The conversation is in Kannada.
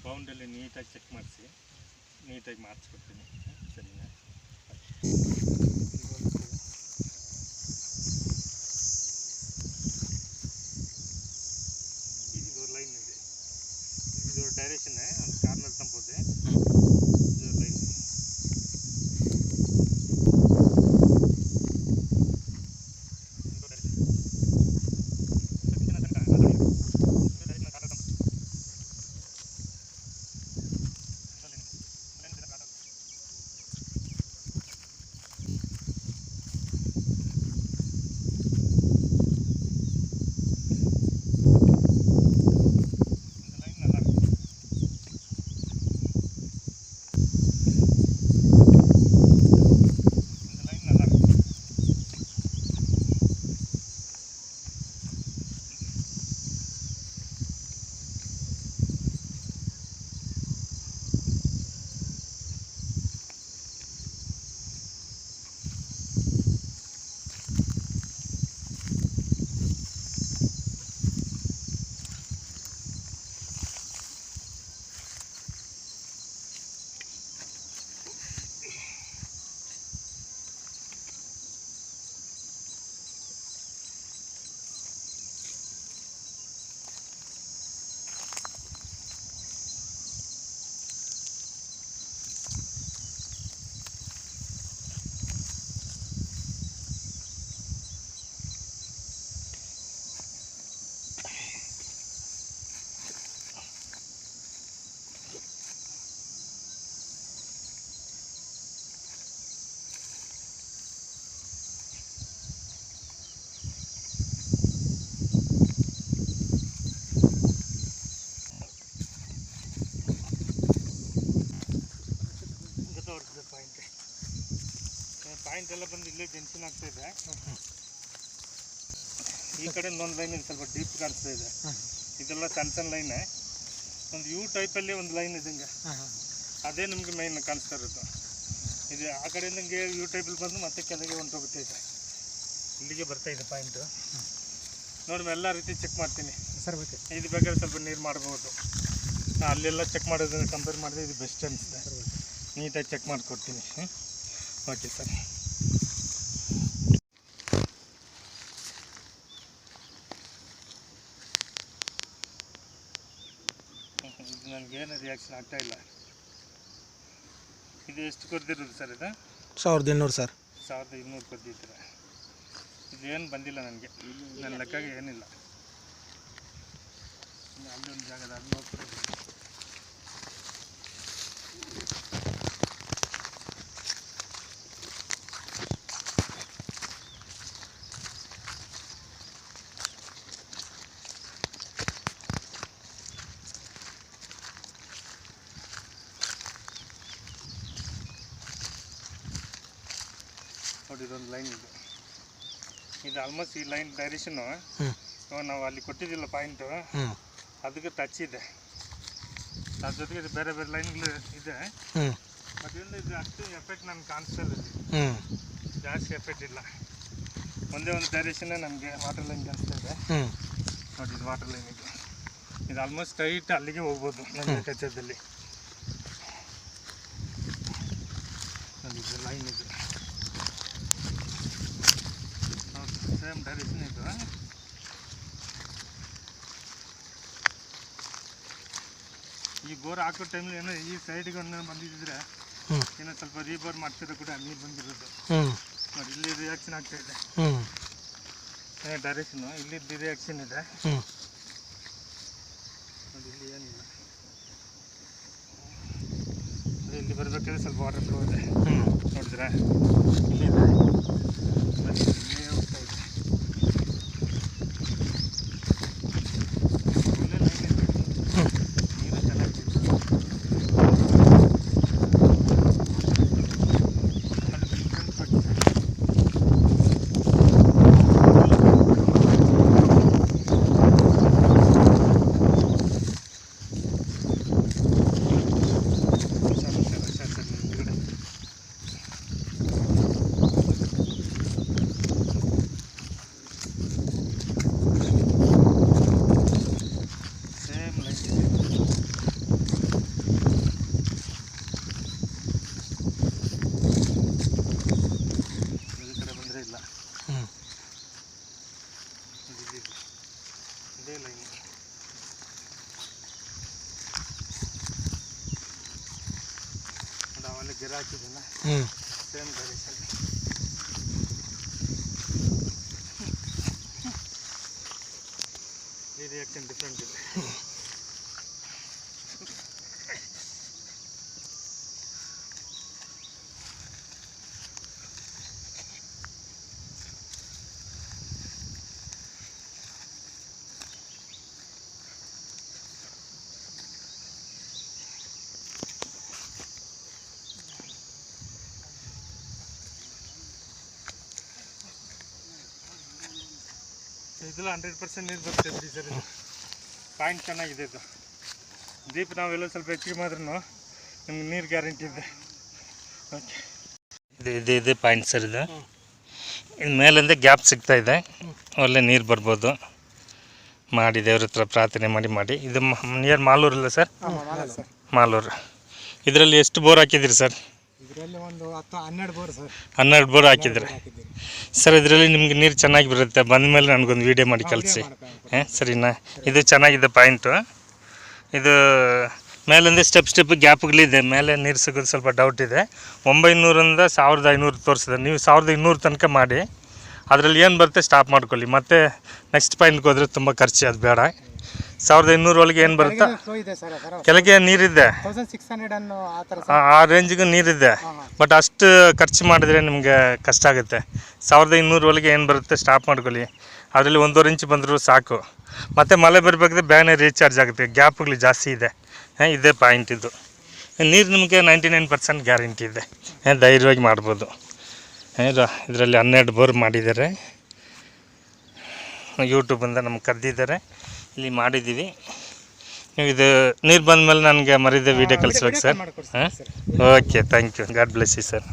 ಬೌಂಡಲ್ಲಿ ನೀಟಾಗಿ ಚೆಕ್ ಮಾಡಿಸಿ ನೀಟಾಗಿ ಮಾಡಿಸ್ಕೊಡ್ತೀನಿ. ಸರಿನಾ? ಇದು ಲೈನ್ ಇದೆ, ಇದು ಡೈರೆಕ್ಷನ್ ಒಂದು ಕಾರ್ನರ್ ತಂಪೋದೆ ಇದು ಲೈನ್. ಪಾಯಿಂಟ್ ಎಲ್ಲ ಬಂದು ಇಲ್ಲೇ ಜಂಕ್ಷನ್ ಆಗ್ತಾ ಇದೆ. ಈ ಕಡೆ ಇನ್ನೊಂದು ಲೈನ್ ಇದೆ, ಸ್ವಲ್ಪ ಡೀಪ್ ಕಾಣಿಸ್ತಾ ಇದೆ. ಇದೆಲ್ಲ ಸಣ್ಣ ಸಣ್ಣ ಲೈನ್. ಒಂದು ಯು ಟೈಪಲ್ಲಿ ಒಂದು ಲೈನ್ ಇದ್ದಂಗೆ, ಅದೇ ನಮಗೆ ಮೈನ್ ಕಾಣಿಸ್ತಾ ಇರೋದು. ಇದು ಆ ಕಡೆಯಿಂದ ಹಿಂಗೆ ಯು ಟೈಪಲ್ಲಿ ಬಂದು ಮತ್ತೆ ಕೆಳಗೆ ಹೊಂಟೋಗುತ್ತೆ. ಇದೆ ಇಲ್ಲಿಗೆ ಬರ್ತಾ ಇದೆ ಪಾಯಿಂಟು. ನೋಡಿ ಎಲ್ಲ ರೀತಿ ಚೆಕ್ ಮಾಡ್ತೀನಿ ಸರ್. ಓಕೆ, ಇದು ಬೇಕಾದ್ರೆ ಸ್ವಲ್ಪ ನೀರು ಮಾಡ್ಬೋದು. ಅಲ್ಲೆಲ್ಲ ಚೆಕ್ ಮಾಡೋದನ್ನು ಕಂಪೇರ್ ಮಾಡಿದ್ರೆ ಇದು ಬೆಸ್ಟ್ ಅನಿಸುತ್ತೆ. ನೀಟಾಗಿ ಚೆಕ್ ಮಾಡಿಕೊಡ್ತೀನಿ. Okay sir. ಇದು ನನಗೇನು ರಿಯಾಕ್ಷನ್ ಆಗ್ತಾಯಿಲ್ಲ. ಇದು ಎಷ್ಟು ಕೊಡ್ದಿರೋದು ಸರ್? ಇದು 1200 ಸರ್. 1200 ಕೊಡ್ದಿದ್ದೀರ. ಇದೇನು ಬಂದಿಲ್ಲ ನನಗೆ, ನನ್ನ ಲೆಕ್ಕಾಗೆ ಏನಿಲ್ಲ. ಅಲ್ಲಿ ಒಂದು ಜಾಗದ ಅಲ್ಲಿ ಹೋಗ್ಬಿಟ್ಟು ನೋಡಿ, ಇದೊಂದು ಲೈನ್ ಇದು. ಇದು ಆಲ್ಮೋಸ್ಟ್ ಈ ಲೈನ್ ಡೈರೆಕ್ಷನ್ನು ನಾವು ಅಲ್ಲಿ ಕೊಟ್ಟಿದ್ದಿಲ್ಲ ಪಾಯಿಂಟು, ಅದಕ್ಕೆ ಟಚ್ ಇದೆ. ಅದ್ರ ಜೊತೆಗೆ ಇದು ಬೇರೆ ಬೇರೆ ಲೈನ್ಗಳು ಇದೆ. ಬಟ್ ಏನು ಇದು ಅಷ್ಟು ಎಫೆಕ್ಟ್ ನನಗೆ ಕಾಣಿಸ್ತಾ ಇಲ್ಲ. ಜಾಸ್ತಿ ಎಫೆಕ್ಟ್ ಇಲ್ಲ. ಒಂದೇ ಒಂದು ಡೈರೆಕ್ಷನ್ನೇ ನನಗೆ ವಾಟರ್ ಲೈನ್ ಕಾಣಿಸ್ತಾ ಇದೆ. ನೋಡಿ, ಇದು ವಾಟರ್ ಲೈನ್ ಇದು. ಇದು ಆಲ್ಮೋಸ್ಟ್ ಸ್ಟ್ರೈಟ್ ಅಲ್ಲಿಗೆ ಹೋಗ್ಬೋದು ನನ್ನ ಲೆಕ್ಕಾಚಾರದಲ್ಲಿ. ನೋಡಿ, ಇದು ಲೈನ್ ಇದು ಸೇಮ್ ಡೈರೆಕ್ಷನ್ ಇದು. ಈ ಬೋರ್ ಹಾಕೋ ಟೈಮಲ್ಲಿ ಏನೋ ಈ ಸೈಡ್ಗೆ ಒಂದು ಬಂದಿದ್ದರೆ ಏನೋ ಸ್ವಲ್ಪ ರೀಬೋರ್ ಮಾಡ್ತಿರೋ ಕೂಡ ಅಲ್ಲಿ ಬಂದಿರೋದು. ನೋಡಿ, ಇಲ್ಲಿ ರಿಯಾಕ್ಷನ್ ಆಗ್ತಾ ಇದೆ. ಡೈರೆಕ್ಷನು ಇಲ್ಲಿ ರಿಯಾಕ್ಷನ್ ಇದೆ. ನೋಡಿ, ಇಲ್ಲಿ ಏನಿಲ್ಲ. ಇಲ್ಲಿ ಬರಬೇಕಾದ್ರೆ ಸ್ವಲ್ಪ ವಾಟರ್ ಫ್ಲೋ ಇದೆ. ನೋಡಿದ್ರೆ ಇಲ್ಲಿ ಇದೆ. ಇಲ್ಲೇ ಹೋಗ್ತಾ ಇದೆ. ಒಳ್ಳೆ ಲೈನ್ ಇದೆ. ನೀರು ಚೆನ್ನಾಗಿದೆ. ಮೇಲೆ ಗಿರ ಹಾಕಿದ್ದೀನ ಸೇಮ್ ಡೈರೆಕ್ಷನ್. ಈ ರಿಯಾಕ್ಷನ್ ಡಿಫ್ರೆಂಟ್ ಇದೆ. ಇದೆಲ್ಲ 100% ನೀರು ಬರುತ್ತೆ ಬಿಡಿ ಸರ್. ಇದು ಪಾಯಿಂಟ್ ಚೆನ್ನಾಗಿದೆ. ಇದು ದೀಪ ನಾವೆಲ್ಲ ಸ್ವಲ್ಪ ಹೆಚ್ಚಿಗೆ ಮಾಡಿದ್ರು ನಿಮ್ಗೆ ನೀರು ಗ್ಯಾರಂಟಿ ಇದೆ. ಓಕೆ, ಇದು ಪಾಯಿಂಟ್ ಸರ್. ಇದು ಇನ್ನು ಮೇಲಿಂದ ಗ್ಯಾಪ್ ಸಿಗ್ತಾ ಇದೆ, ಒಳ್ಳೆ ನೀರು ಬರ್ಬೋದು. ಮಾಡಿ ದೇವ್ರ ಹತ್ರ ಪ್ರಾರ್ಥನೆ ಮಾಡಿ ಇದು ನಿಯರ್ ಮಾಲೂರಲ್ಲ ಸರ್? ಮಾಲೂರು. ಇದರಲ್ಲಿ ಎಷ್ಟು ಬೋರ್ ಹಾಕಿದ್ದೀರಿ ಸರ್? ಇದರಲ್ಲಿ ಒಂದು 12 ಬೋರ್ ಸರ್. 12 ಬೋರ್ ಹಾಕಿದ್ರಿ ಸರ್. ಇದರಲ್ಲಿ ನಿಮ್ಗೆ ನೀರು ಚೆನ್ನಾಗಿ ಬರುತ್ತೆ. ಬಂದಮೇಲೆ ನನಗೊಂದು ವೀಡಿಯೋ ಮಾಡಿ ಕಳಿಸಿ. ಸರಿನಾ? ಇದು ಚೆನ್ನಾಗಿದೆ ಪಾಯಿಂಟು. ಇದು ಮೇಲಿಂದ ಸ್ಟೆಪ್ ಗ್ಯಾಪ್ಗಳಿದೆ. ಮೇಲೆ ನೀರು ಸಿಗೋದು ಸ್ವಲ್ಪ ಡೌಟ್ ಇದೆ. 900ರಿಂದ 1500 ತೋರಿಸಿದೆ. ನೀವು 1200 ತನಕ ಮಾಡಿ ಅದರಲ್ಲಿ ಏನು ಬರುತ್ತೆ ಸ್ಟಾಪ್ ಮಾಡ್ಕೊಳ್ಳಿ. ಮತ್ತೆ ನೆಕ್ಸ್ಟ್ ಪಾಯಿಂಟ್ಗೆ ಹೋದರೆ ತುಂಬ ಖರ್ಚು, ಅದು ಬೇಡ. 1500 ಒಳಗೆ ಏನು ಬರುತ್ತೆ ಕೆಳಗೆ ನೀರಿದೆ, ಆ ರೇಂಜಿಗೂ ನೀರಿದೆ. ಬಟ್ ಅಷ್ಟು ಖರ್ಚು ಮಾಡಿದ್ರೆ ನಿಮಗೆ ಕಷ್ಟ ಆಗುತ್ತೆ. 1500 ಒಳಗೆ ಏನು ಬರುತ್ತೆ ಸ್ಟಾಪ್ ಮಾಡ್ಕೊಳ್ಳಿ. ಅದರಲ್ಲಿ 1.5 ಇಂಚ್ ಬಂದರೂ ಸಾಕು. ಮತ್ತು ಮಳೆ ಬರಬೇಕಾದ್ರೆ ಬೇಗನೆ ರೀಚಾರ್ಜ್ ಆಗುತ್ತೆ. ಗ್ಯಾಪ್ಗಳು ಜಾಸ್ತಿ ಇದೆ. ಇದೇ ಪಾಯಿಂಟ್. ಇದು ನೀರು ನಿಮಗೆ 99% ಗ್ಯಾರಂಟಿ ಇದೆ. ಧೈರ್ಯವಾಗಿ ಮಾಡ್ಬೋದು. ಇದರಲ್ಲಿ 12 ಬೋರ್ ಮಾಡಿದ್ದಾರೆ. ಯೂಟ್ಯೂಬಿಂದ ನಮ್ಗೆ ಕರೆದಿದ್ದಾರೆ, ಇಲ್ಲಿ ಮಾಡಿದ್ದೀವಿ. ನೀವು ಇದು ನೀರು ಬಂದ ಮೇಲೆ ನನಗೆ ಮರಿದೇ ವೀಡಿಯೋ ಕಳಿಸ್ಬೇಕು sir. Okay, thank you. God bless you sir.